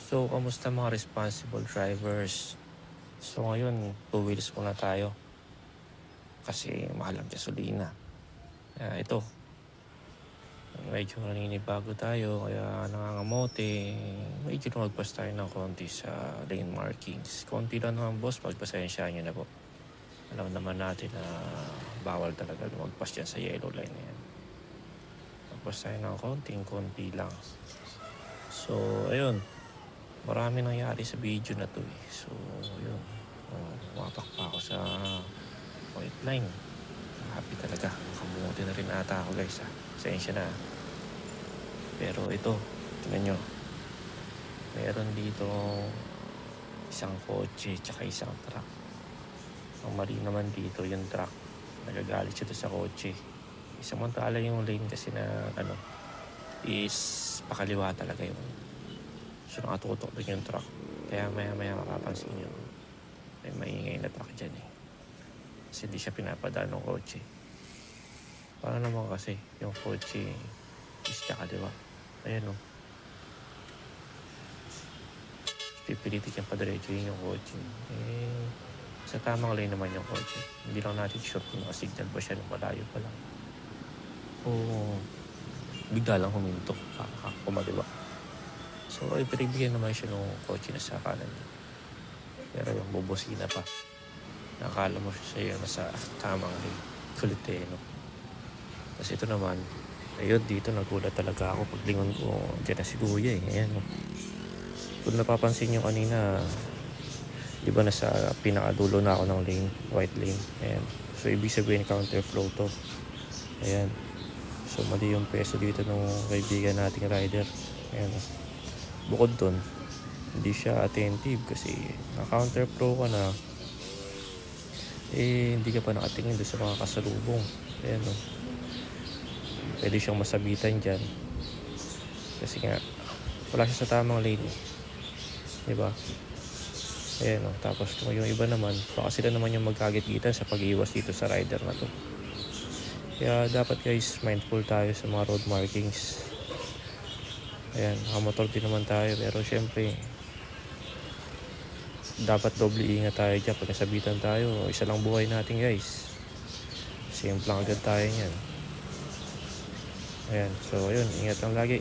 So, kamusta mga responsible drivers? So, ngayon, two wheels muna tayo kasi mahal ang gasolina. Ito, medyo naninibago tayo kaya nangangamote. Medyo lumagpas tayo ng konti sa lane markings. Konti lang naman boss, pagpasensyahan nyo na po. Alam naman natin na bawal talaga lumagpas dyan sa yellow line na yan. Lagpas tayo ng konti lang. So, ayun. Marami nangyari sa video na to eh. So, yun. Wapak pa ako sa white line. Happy talaga. Makabuti na rin ata ako guys ah. Pasensya na. Pero ito, tingnan nyo. Meron dito isang kotse tsaka isang truck. Ang mali naman dito yung truck. Nagagalit siya sa kotse. Samantala yung lane kasi na is pakaliwa talaga yung so nakatutok din yung truck. Kaya maya makapansin nyo may maingay na truck dyan eh. Kasi hindi siya pinapadaan ng kotse. Para naman kasi yung kotse is kakaliwa. Ayan o. Pipilitin siyang padiretso yun yung kotse. Sa tamang lane naman yung kotse. Hindi lang natin sure kung nakasignal ba siya nung malayo pa lang. O bigla lang huminto. Kumaliwa. So, pinibigyan naman siya ng kotse na sa kanan niya. Pero yung bubosina pa. Nakala mo siya yung nasa tamang lane. Kulit eh, no? Kasi ito naman, ayun, dito nagulat talaga ako. Paglingon ko, dyan na si Kuya eh. Ayan, no? Kung napapansin nyo kanina, di ba nasa pinakadulo na ako ng lane, white lane. Ayan. So, ibig sabihin counterflow to. Ayan. So, mali yung peso dito ng kaibigan nating rider. Ayan, no? Bukod dun, hindi siya attentive kasi na-counterflow ka na hindi ka pa nakatingin doon sa mga kasalubong. Ayan o. Pwede siyang masabitan dyan kasi nga wala siya sa tamang lane eh. Diba? Ayan o. Tapos yung iba naman, baka sila naman yung magkagit-gitan sa pag-iwas dito sa rider na to. Kaya dapat guys, mindful tayo sa mga road markings. Ayan, nakamotor din naman tayo pero syempre dapat doble ingat tayo dyan. Pag nasabitan tayo, isa lang buhay natin guys. Simple lang agad tayo nyan. Ayan, so ayun, ingat lang lagi.